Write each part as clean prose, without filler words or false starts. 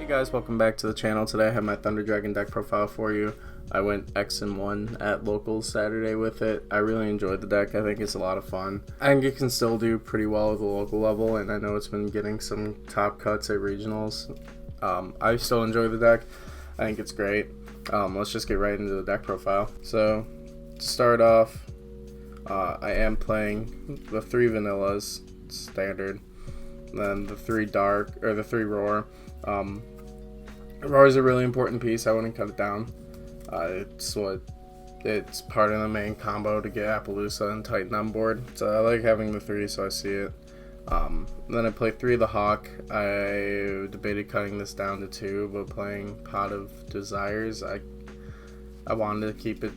Hey guys, welcome back to the channel. Today I have my Thunder Dragon deck profile for you. I went X-1 at locals Saturday with it. I really enjoyed the deck. I think it's a lot of fun. I think it can still do pretty well at the local level, and I know it's been getting some top cuts at regionals. I still enjoy the deck. I think it's great. Let's just get right into the deck profile. So, to start off, I am playing the 3 vanillas, standard, then the 3 dark, or the 3 roar. Roar is a really important piece. I wouldn't cut it down. It's part of the main combo to get Appaloosa and Titan on board. So I like having the 3, so I see it. Then I play 3 of the Hawk. I debated cutting this down to 2, but playing Pot of Desires, I wanted to keep it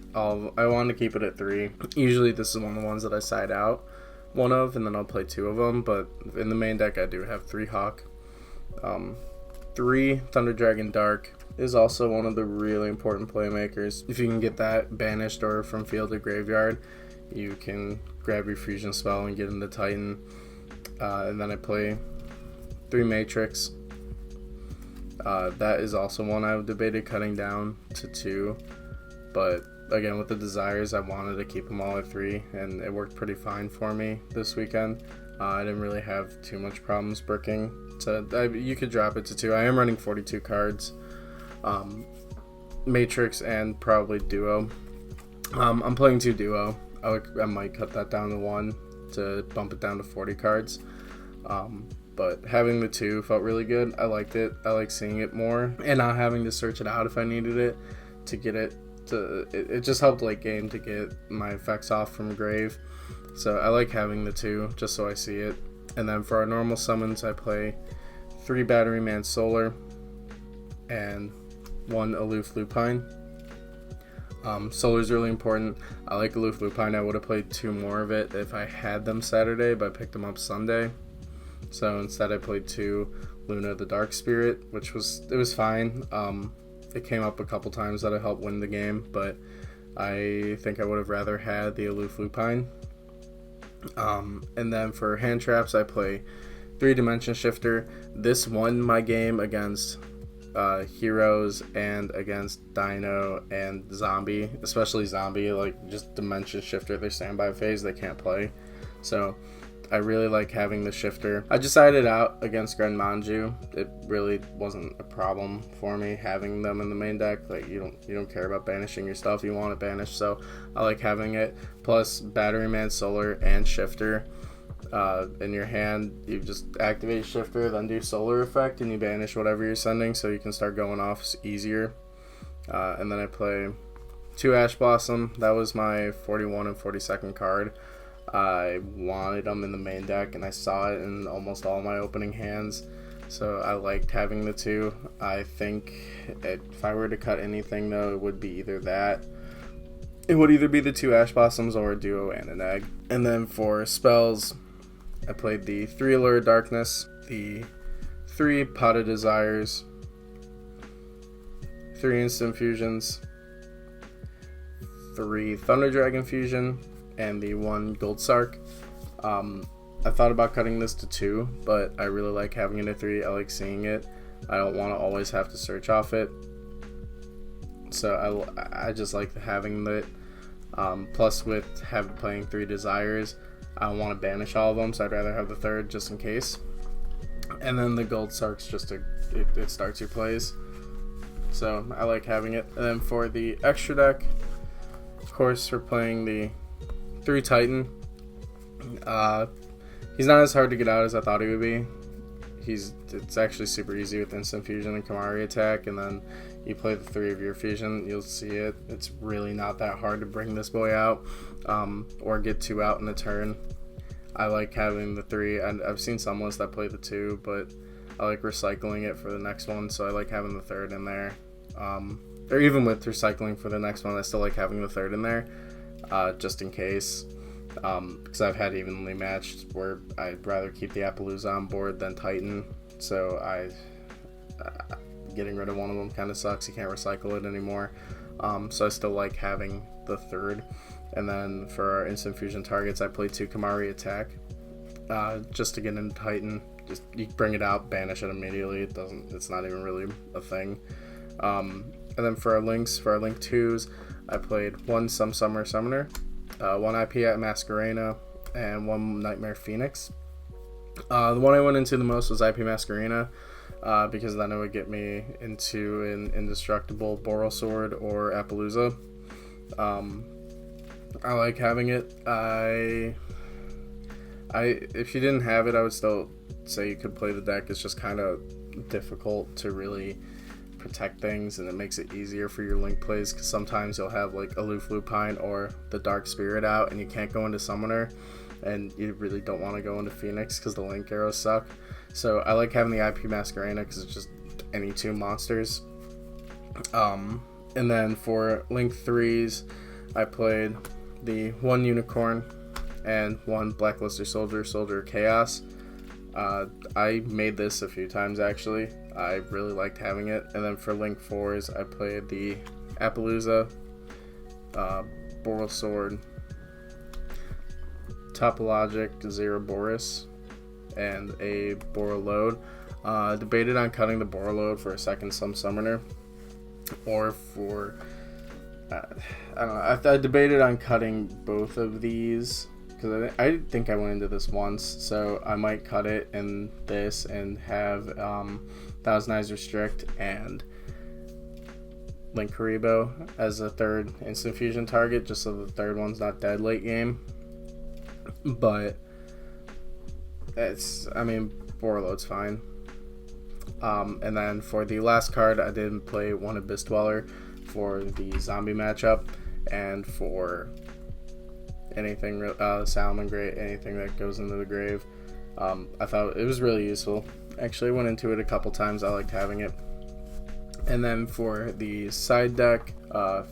at 3. Usually this is one of the ones that I side out one of, and then I'll play 2 of them. But in the main deck, I do have 3 Hawk. 3 Thunder Dragon Dark is also one of the really important playmakers. If you can get that banished or from field to graveyard, you can grab your fusion spell and get into Titan. And then I play 3 Matrix. That is also one I've debated cutting down to 2, but again, with the Desires, I wanted to keep them all at 3, and it worked pretty fine for me this weekend. I didn't really have too much problems bricking. You could drop it to 2. I am running 42 cards, Matrix and probably Duo. I'm playing 2 Duo. I might cut that down to 1 to bump it down to 40 cards. But having the 2 felt really good. I liked it. I like seeing it more, and not having to search it out if I needed it to get it. It just helped late game to get my effects off from grave. So I like having the 2 just so I see it. And then for our normal summons, I play 3 Battery Man Solar and 1 Aloof Lupine. Solar is really important. I like Aloof Lupine. I would have played 2 more of it if I had them Saturday, but I picked them up Sunday. So instead I played 2 Luna the Dark Spirit, which was fine. It came up a couple times that it helped win the game, but I think I would have rather had the Aloof Lupine. And then for hand traps, I play 3 Dimension Shifter. This won my game against Heroes and against Dino and Zombie, especially Zombie. Like, just Dimension Shifter, their standby phase, they can't play. So I really like having the shifter. I decided out against Gren Manju. It really wasn't a problem for me having them in the main deck. Like, you don't care about banishing your stuff. You want it banished, so I like having it. Plus Battery Man Solar and Shifter. In your hand, you just activate Shifter, then do Solar effect, and you banish whatever you're sending, so you can start going off easier. And then I play 2 Ash Blossom. That was my 41 and 42nd card. I wanted them in the main deck, and I saw it in almost all my opening hands, so I liked having the 2. I think if I were to cut anything, though, it would be either that. It would either be the 2 Ash Blossoms or a Duo and an Egg. And then for spells, I played the 3 Allure of Darkness, the 3 Pot of Desires, 3 Instant Fusions, 3 Thunder Dragon Fusion, and the 1 Gold Sark. I thought about cutting this to 2, but I really like having it at 3. I like seeing it. I don't want to always have to search off it. So I just like having it. Plus with playing 3 Desires, I don't want to banish all of them, so I'd rather have the 3rd just in case. And then the Gold Sark's just it starts your plays. So I like having it. And then for the extra deck, of course, we're playing the 3 Titan. He's not as hard to get out as I thought he would be. It's actually super easy with Instant Fusion and Kamari attack, and then you play the 3 of your fusion, you'll see it. It's really not that hard to bring this boy out, or get 2 out in a turn. I like having the 3, and I've seen some lists that play the 2, but I like recycling it for the next one, so I like having the 3rd in there. Or even with recycling for the next one, I still like having the 3rd in there. Just in case, because I've had evenly matched where I'd rather keep the Appaloosa on board than Titan, so getting rid of one of them kind of sucks. You can't recycle it anymore, so I still like having the 3rd. And then for our Instant Fusion targets, I play 2 Kamari attack, just to get into Titan, just you bring it out, banish it immediately. It's not even really a thing. And then for our links, for our link 2s, I played 1 Summer Summoner, 1 IP at Masquerena, and 1 Nightmare Phoenix. The one I went into the most was IP Masquerena, because then it would get me into an indestructible Boral Sword or Appaloosa. I like having it. If you didn't have it, I would still say you could play the deck. It's just kind of difficult to really protect things, and it makes it easier for your link plays, because sometimes you'll have like Aloof Lupine or the Dark Spirit out and you can't go into Summoner, and you really don't want to go into Phoenix because the link arrows suck. So I like having the IP Masquerena because it's just any 2 monsters. And then for link 3s, I played the 1 Unicorn and 1 Blackluster Soldier Chaos. I made this a few times actually. I really liked having it. And then for link 4s, I played the Appaloosa, Boral Sword, Topologic Xeroboris, and a Boral Load. Debated on cutting the Boral Load for a second Summoner, or for I don't know. I debated on cutting both of these, because I think I went into this once, so I might cut it in this and have Thousand Eyes Restrict and Link Karibo as a 3rd instant fusion target, just so the 3rd one's not dead late game. But Boral Load's fine. And then for the last card, I did play 1 Abyss Dweller for the zombie matchup, and for anything Salamangreat, anything that goes into the grave. I thought it was really useful. Actually, went into it a couple times. I liked having it. And then for the side deck,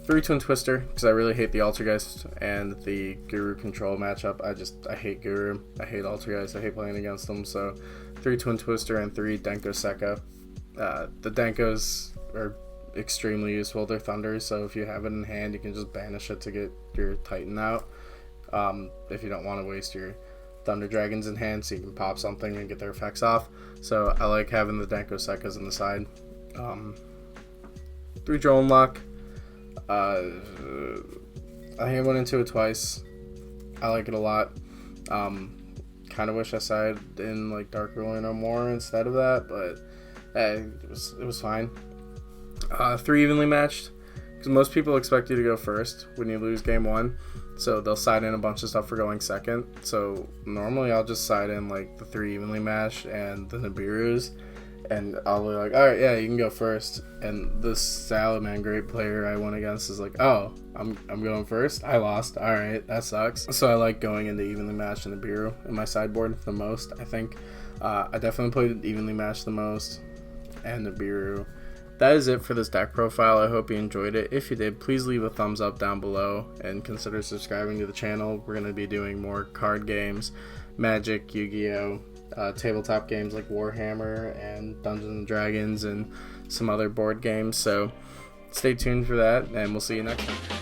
3 Twin Twister, because I really hate the Altergeist and the Guru control matchup. I hate Guru. I hate Altergeist. I hate playing against them. So 3 Twin Twister and 3 Denko Sekka. The Denkos are extremely useful. They're Thunders, so if you have it in hand, you can just banish it to get your Titan out. If you don't want to waste your Thunder Dragons in hand, so you can pop something and get their effects off. So I like having the Denko Sekkas on the side. 3 Drone Lock. I think I went into it twice. I like it a lot. Kind of wish I sided in like Dark Ruler No More instead of that, but it was fine. 3 Evenly Matched, because most people expect you to go first when you lose game 1, so they'll side in a bunch of stuff for going second. So normally I'll just side in like the 3 Evenly Matched and the Nibiru's, and I'll be like, alright, yeah, you can go first. And this Salamangreat player I went against is like, oh, I'm going first? I lost. Alright, that sucks. So I like going into Evenly Matched and Nibiru in my sideboard the most, I think. I definitely played Evenly Matched the most, and Nibiru. That is it for this deck profile. I hope you enjoyed it. If you did, please leave a thumbs up down below and consider subscribing to the channel. We're going to be doing more card games, Magic, Yu-Gi-Oh!, tabletop games like Warhammer and Dungeons & Dragons, and some other board games. So stay tuned for that, and we'll see you next time.